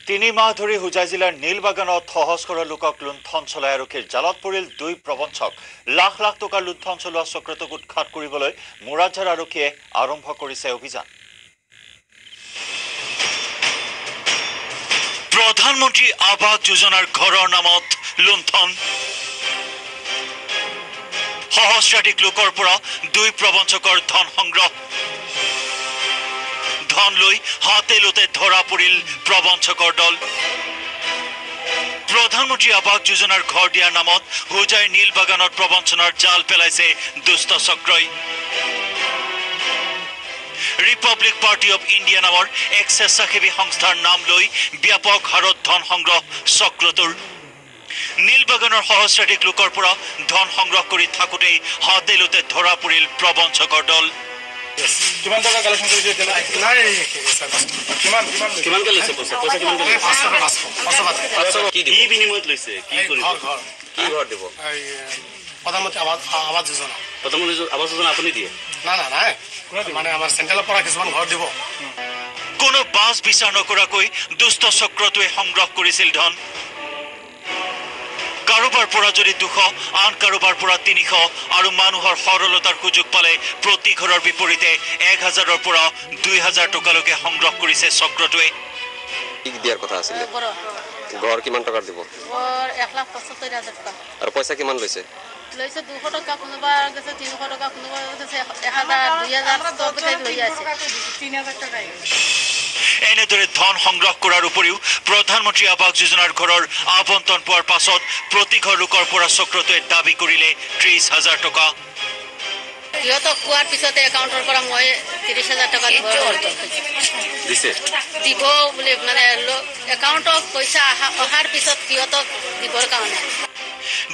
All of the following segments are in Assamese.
তিনি মাহ ধৰি হুজাই জিলাৰ নীলবাগানত সহজ কৰা লোকক লুণ্ঠন চলাই আৰক্ষীৰ জালত পৰিল 2 প্ৰবঞ্চক লাখ লাখ টকাৰ লুণ্ঠন চলোৱা চক্ৰটোক উৎখাত কৰিবলৈ মুৰাদঝাৰ আৰক্ষীয়ে আৰম্ভ কৰিছে অভিযান প্ৰধানমন্ত্ৰী আৱাস যোজনাৰ ঘৰৰ নামত লুণ্ঠন সহস্ৰাধিক লোকৰ পৰা 2 প্ৰবঞ্চকৰ ধন সংগ্ৰহ ধন লৈ হাতে লোতে ধৰা পৰিল প্ৰবঞ্চকৰ দল প্ৰধানমন্ত্ৰী আৱাস যোজনাৰ ঘৰ দিয়াৰ নামত হুজাই নীলবাগানত প্ৰবঞ্চনাৰ জাল পেলাইছে দুষ্ট চক্ৰই ৰিপাব্লিক পাৰ্টি অফ ইণ্ডিয়া নামৰ এক স্বেচ্ছাসেৱী সংস্থাৰ নাম লৈ ব্যাপক হাৰত ধন সংগ্ৰহ চক্ৰটোৰ নীলবাগানৰ সহস্ৰাধিক লোকৰ পৰা ধন সংগ্ৰহ কৰি থাকোঁতেই হাতে লোতে ধৰা পৰিল প্ৰবঞ্চকৰ দল কিমান টকা কালেকশন কৰিছে এতিয়া নাই কিমান কে লৈছে পইচা কিমান কে 500 কি বিনিময়ত লৈছে কি কৰিব কি ঘৰ দিব প্ৰধানমন্ত্ৰী আৱাস যোজনা আৱাস যোজনা আপুনি দিয়ে না মানে আমাৰ চেণ্ট্ৰেলৰ পৰা কিছুমান ঘৰ দিব কোনো বাছ বিচাৰ নকৰাকৈ দুষ্ট চক্ৰটোৱে সংগ্ৰহ কৰিছিল ধন কাৰোবাৰ পৰা যদি 200 আন কাৰোবাৰ পৰা 300 আৰু মানুহৰ সৰলতাৰ সুযোগ পালে প্ৰতি ঘৰৰ বিপৰীতে 1000ৰ পৰা 2000 টকালৈকে সংগ্ৰহ কৰিছে চক্ৰটোৱে কি দিয়াৰ কথা আছিল ঘৰ কিমান টকা দিব ঘৰ 1,75,000 টকা আৰু পইচা কিমান লৈছে 200 টকা কোনোবা গেছে 300 টকা কোনোবা গেছে 1000 2000 সব টাই লৈ আছে 3000 টাকা এনেদৰে ধন সংগ্ৰহ কৰাৰ উপৰিও প্ৰধানমন্ত্ৰী আৱাস যোজনাৰ ঘৰৰ আবণ্টন পোৱাৰ পাছত প্ৰতি ঘৰ লোকৰ পৰা চক্ৰটোৱে দাবী কৰিলে 30,000 টকা ইহঁতক কোৱাৰ পিছতে একাউণ্টৰ পৰা মই 30,000 টকা দিছে দিব বুলি মানে একাউণ্টত পইচা অহাৰ পিছত ইহঁতক দিবৰ কাৰণে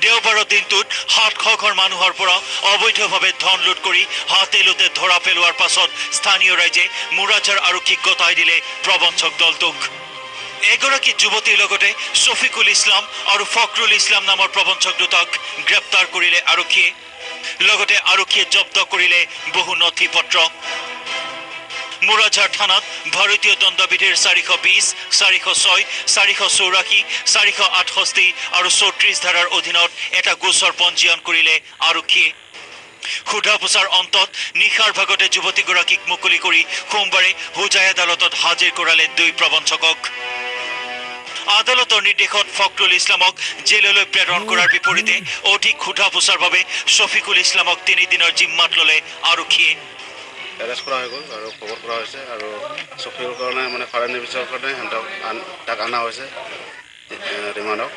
দেওবাৰৰ দিনটোত 700 ঘৰ মানুহৰ পৰা অবৈধভাৱে ধন লুট কৰি হাতে লোতে ধৰা পেলোৱাৰ পাছত স্থানীয় ৰাইজে মুৰাদঝাৰ আৰক্ষীক গতাই দিলে প্ৰবঞ্চক দলটোক এগৰাকী যুৱতীৰ লগতে শফিকুল ইছলাম আৰু ফখৰুল ইছলাম নামৰ প্ৰবঞ্চক দুটাক গ্ৰেপ্তাৰ কৰিলে আৰক্ষীয়ে লগতে আৰক্ষীয়ে জব্দ কৰিলে বহু নথি পত্ৰ মুৰাদঝাৰ থানাত ভাৰতীয় দণ্ডবিধিৰ 420, 406, 484, 468 আৰু 34 ধাৰাৰ অধীনত এটা গোচৰ পঞ্জীয়ন কৰিলে আৰক্ষীয়ে খুদা পোছাৰ অন্তত নিশাৰ ভাগতে যুৱতীগৰাকীক মুকলি কৰি সোমবাৰে হুজাই আদালতত হাজিৰ কৰালে 2 প্ৰবঞ্চকক আদালতৰ নিৰ্দেশত ফখৰুল ইছলামক জেললৈ প্ৰেৰণ কৰাৰ বিপৰীতে অধিক খুদা পোছাৰ বাবে শফিকুল ইছলামক 3 দিনৰ জিম্মাত ল'লে আৰক্ষীয়ে এৰেষ্ট কৰা হৈ গ'ল আৰু খবৰ কৰা হৈছে আৰু চফিৰ কাৰণে মানে ফায়াৰ নিৰ্বিচাৰৰ কাৰণে তাক অনা হৈছে ৰিমাণ্ডক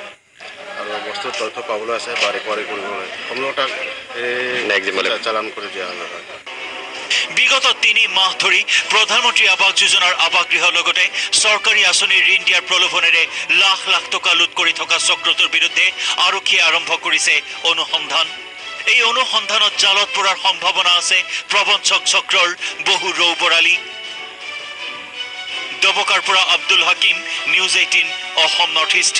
আৰু বস্তুৰ তথ্য পাবলৈ আছে বা ৰিকভাৰী কৰিবলৈ সম্পূৰ্ণ তাক চালান কৰি দিয়া হ'ল বিগত 3 মাহ ধৰি প্ৰধানমন্ত্ৰী আৱাস যোজনাৰ আৱাসগৃহৰ লগতে চৰকাৰী আঁচনিৰ ঋণ দিয়াৰ প্ৰলোভনেৰে লাখ লাখ টকা লুট কৰি থকা চক্ৰটোৰ বিৰুদ্ধে আৰক্ষীয়ে আৰম্ভ কৰিছে অনুসন্ধান এই অনুসন্ধানত জালত পৰাৰ সম্ভাৱনা আছে প্ৰবঞ্চক চক্ৰৰ বহু ৰৌবৰালী দবকাৰ পৰা Abdul Hakim news 18 Assam north east